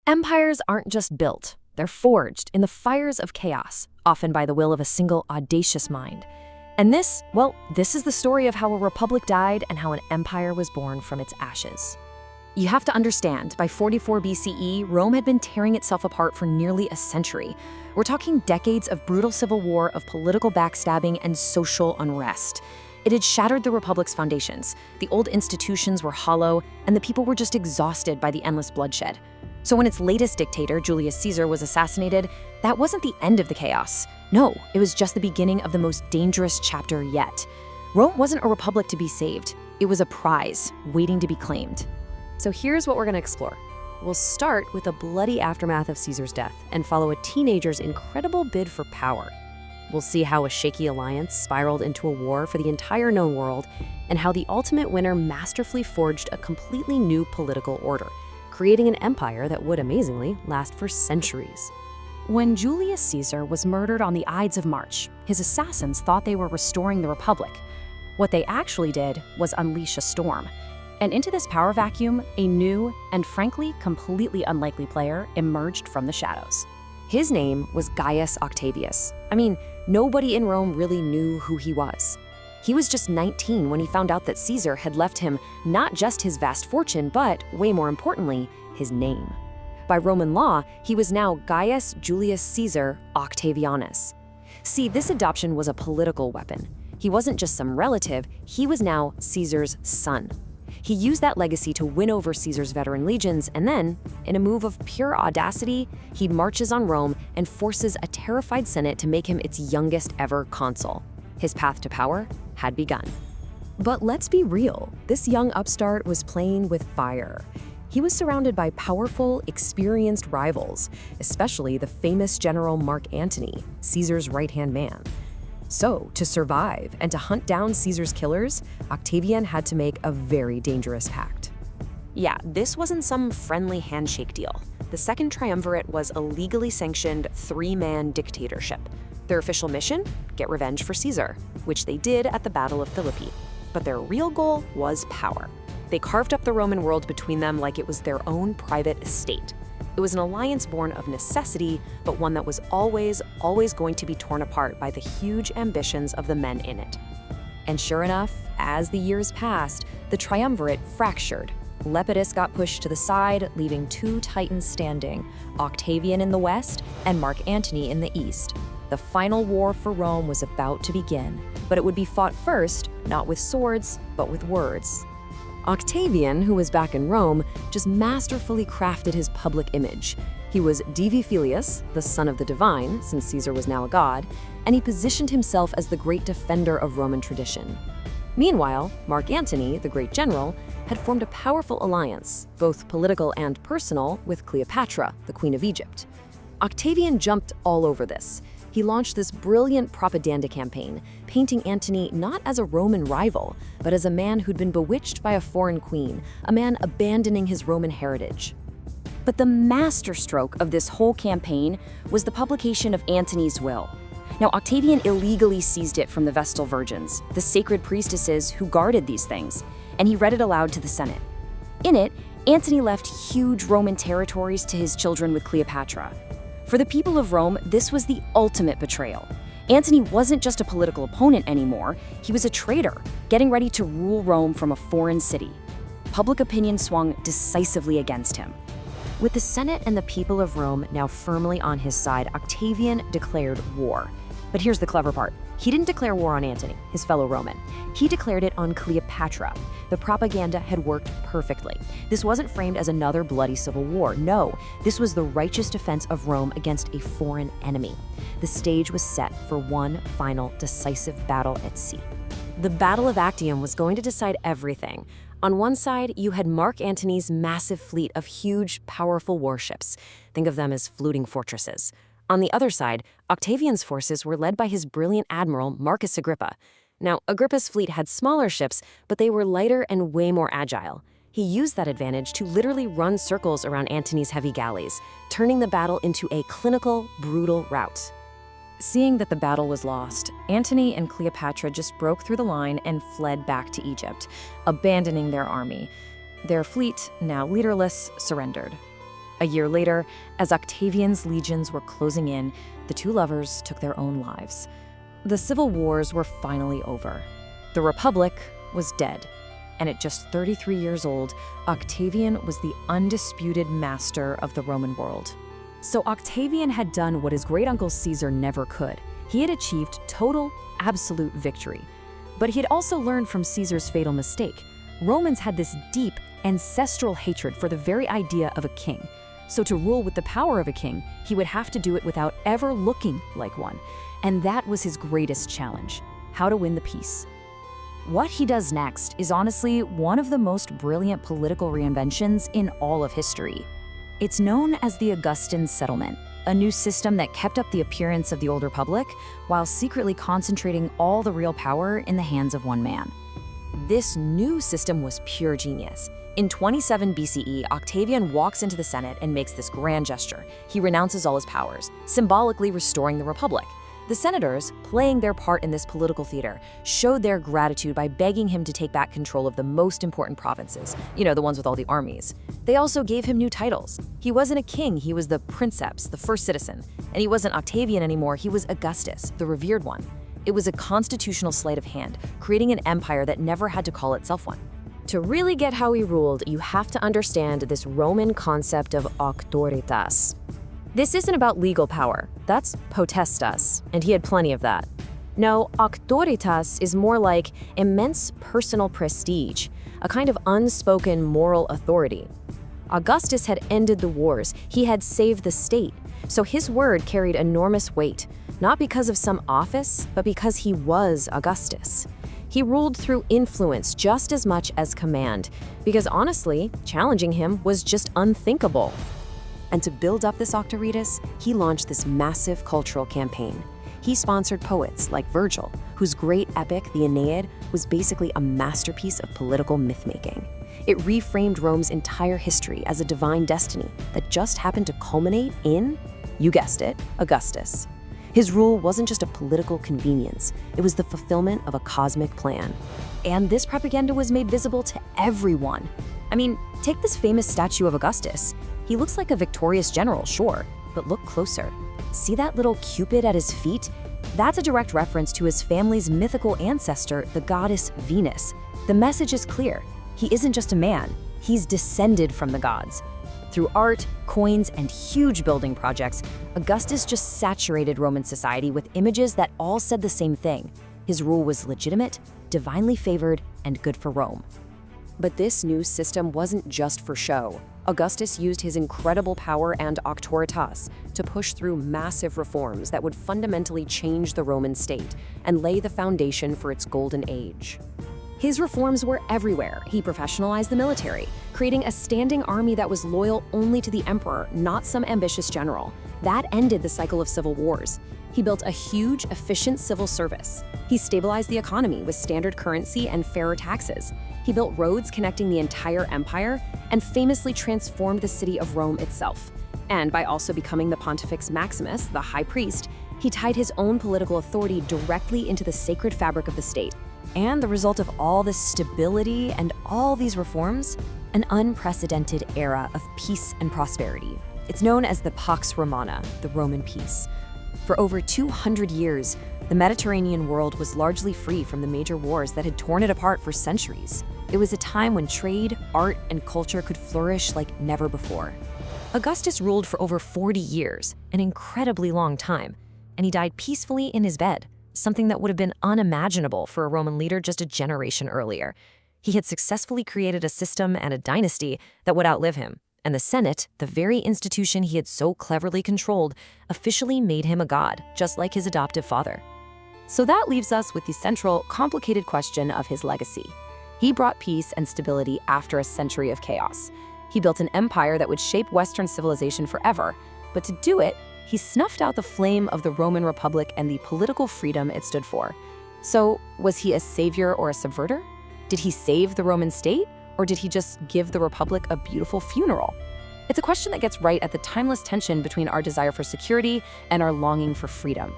Empires aren't just built, they're forged in the fires of chaos, often by the will of a single audacious mind. And this is the story of how a republic died and how an empire was born from its ashes. You have to understand, by 44 BCE, Rome had been tearing itself apart for nearly a century. We're talking decades of brutal civil war, of political backstabbing, and social unrest. It had shattered the republic's foundations. The old institutions were hollow, and the people were just exhausted by the endless bloodshed. So when its latest dictator, Julius Caesar, was assassinated, that wasn't the end of the chaos. No, it was just the beginning of the most dangerous chapter yet. Rome wasn't a republic to be saved. It was a prize waiting to be claimed. So here's what we're going to explore. We'll start with the bloody aftermath of Caesar's death and follow a teenager's incredible bid for power. We'll see how a shaky alliance spiraled into a war for the entire known world and how the ultimate winner masterfully forged a completely new political order, creating an empire that would, amazingly, last for centuries. When Julius Caesar was murdered on the Ides of March, his assassins thought they were restoring the Republic. What they actually did was unleash a storm. And into this power vacuum, a new and frankly completely unlikely player emerged from the shadows. His name was Gaius Octavius. I mean, nobody in Rome really knew who he was. He was just 19 when he found out that Caesar had left him not just his vast fortune, but, way more importantly, his name. By Roman law, he was now Gaius Julius Caesar Octavianus. See, this adoption was a political weapon. He wasn't just some relative, he was now Caesar's son. He used that legacy to win over Caesar's veteran legions, and then, in a move of pure audacity, he marches on Rome and forces a terrified Senate to make him its youngest ever consul. His path to power had begun. But let's be real, this young upstart was playing with fire. He was surrounded by powerful, experienced rivals, especially the famous general Mark Antony, Caesar's right-hand man. So, to survive and to hunt down Caesar's killers, Octavian had to make a very dangerous pact. Yeah, this wasn't some friendly handshake deal. The Second Triumvirate was a legally sanctioned three-man dictatorship. Their official mission? Get revenge for Caesar, which they did at the Battle of Philippi. But their real goal was power. They carved up the Roman world between them like it was their own private estate. It was an alliance born of necessity, but one that was always going to be torn apart by the huge ambitions of the men in it. And sure enough, as the years passed, the triumvirate fractured. Lepidus got pushed to the side, leaving two titans standing, Octavian in the west and Mark Antony in the east. The final war for Rome was about to begin, but it would be fought first, not with swords, but with words. Octavian, who was back in Rome, just masterfully crafted his public image. He was Divi Filius, the son of the divine, since Caesar was now a god, and he positioned himself as the great defender of Roman tradition. Meanwhile, Mark Antony, the great general, had formed a powerful alliance, both political and personal, with Cleopatra, the Queen of Egypt. Octavian jumped all over this. He launched this brilliant propaganda campaign, painting Antony not as a Roman rival, but as a man who'd been bewitched by a foreign queen, a man abandoning his Roman heritage. But the masterstroke of this whole campaign was the publication of Antony's will. Now, Octavian illegally seized it from the Vestal Virgins, the sacred priestesses who guarded these things, and he read it aloud to the Senate. In it, Antony left huge Roman territories to his children with Cleopatra. For the people of Rome, this was the ultimate betrayal. Antony wasn't just a political opponent anymore, he was a traitor, getting ready to rule Rome from a foreign city. Public opinion swung decisively against him. With the Senate and the people of Rome now firmly on his side, Octavian declared war. But here's the clever part. He didn't declare war on Antony, his fellow Roman. He declared it on Cleopatra. The propaganda had worked perfectly. This wasn't framed as another bloody civil war. No, this was the righteous defense of Rome against a foreign enemy. The stage was set for one final decisive battle at sea. The Battle of Actium was going to decide everything. On one side, you had Mark Antony's massive fleet of huge, powerful warships. Think of them as floating fortresses. On the other side, Octavian's forces were led by his brilliant admiral, Marcus Agrippa. Now, Agrippa's fleet had smaller ships, but they were lighter and way more agile. He used that advantage to literally run circles around Antony's heavy galleys, turning the battle into a clinical, brutal rout. Seeing that the battle was lost, Antony and Cleopatra just broke through the line and fled back to Egypt, abandoning their army. Their fleet, now leaderless, surrendered. A year later, as Octavian's legions were closing in, the two lovers took their own lives. The civil wars were finally over. The Republic was dead. And at just 33 years old, Octavian was the undisputed master of the Roman world. So Octavian had done what his great-uncle Caesar never could. He had achieved total, absolute victory. But he had also learned from Caesar's fatal mistake. Romans had this deep, ancestral hatred for the very idea of a king. So to rule with the power of a king, he would have to do it without ever looking like one. And that was his greatest challenge: how to win the peace. What he does next is honestly one of the most brilliant political reinventions in all of history. It's known as the Augustan settlement, a new system that kept up the appearance of the old republic while secretly concentrating all the real power in the hands of one man. This new system was pure genius. In 27 BCE, Octavian walks into the Senate and makes this grand gesture. He renounces all his powers, symbolically restoring the republic. The senators, playing their part in this political theater, showed their gratitude by begging him to take back control of the most important provinces, the ones with all the armies. They also gave him new titles. He wasn't a king, he was the princeps, the first citizen. And he wasn't Octavian anymore, he was Augustus, the revered one. It was a constitutional sleight of hand, creating an empire that never had to call itself one. To really get how he ruled, you have to understand this Roman concept of auctoritas. This isn't about legal power, that's potestas, and he had plenty of that. No, auctoritas is more like immense personal prestige, a kind of unspoken moral authority. Augustus had ended the wars, he had saved the state, so his word carried enormous weight, not because of some office, but because he was Augustus. He ruled through influence just as much as command, because honestly, challenging him was just unthinkable. And to build up this auctoritas, he launched this massive cultural campaign. He sponsored poets like Virgil, whose great epic, the Aeneid, was basically a masterpiece of political myth-making. It reframed Rome's entire history as a divine destiny that just happened to culminate in, you guessed it, Augustus. His rule wasn't just a political convenience, it was the fulfillment of a cosmic plan. And this propaganda was made visible to everyone. I mean, take this famous statue of Augustus. He looks like a victorious general, sure, but look closer. See that little Cupid at his feet? That's a direct reference to his family's mythical ancestor, the goddess Venus. The message is clear. He isn't just a man, he's descended from the gods. Through art, coins, and huge building projects, Augustus just saturated Roman society with images that all said the same thing. His rule was legitimate, divinely favored, and good for Rome. But this new system wasn't just for show. Augustus used his incredible power and auctoritas to push through massive reforms that would fundamentally change the Roman state and lay the foundation for its golden age. His reforms were everywhere. He professionalized the military, creating a standing army that was loyal only to the emperor, not some ambitious general. That ended the cycle of civil wars. He built a huge, efficient civil service. He stabilized the economy with standard currency and fairer taxes. He built roads connecting the entire empire and famously transformed the city of Rome itself. And by also becoming the Pontifex Maximus, the high priest, he tied his own political authority directly into the sacred fabric of the state. And the result of all this stability and all these reforms, an unprecedented era of peace and prosperity. It's known as the Pax Romana, the Roman peace. For over 200 years, the Mediterranean world was largely free from the major wars that had torn it apart for centuries. It was a time when trade, art, and culture could flourish like never before. Augustus ruled for over 40 years, an incredibly long time, and he died peacefully in his bed, something that would have been unimaginable for a Roman leader just a generation earlier. He had successfully created a system and a dynasty that would outlive him, and the Senate, the very institution he had so cleverly controlled, officially made him a god, just like his adoptive father. So that leaves us with the central, complicated question of his legacy. He brought peace and stability after a century of chaos. He built an empire that would shape Western civilization forever, but to do it, he snuffed out the flame of the Roman Republic and the political freedom it stood for. So, was he a savior or a subverter? Did he save the Roman state, or did he just give the Republic a beautiful funeral? It's a question that gets right at the timeless tension between our desire for security and our longing for freedom.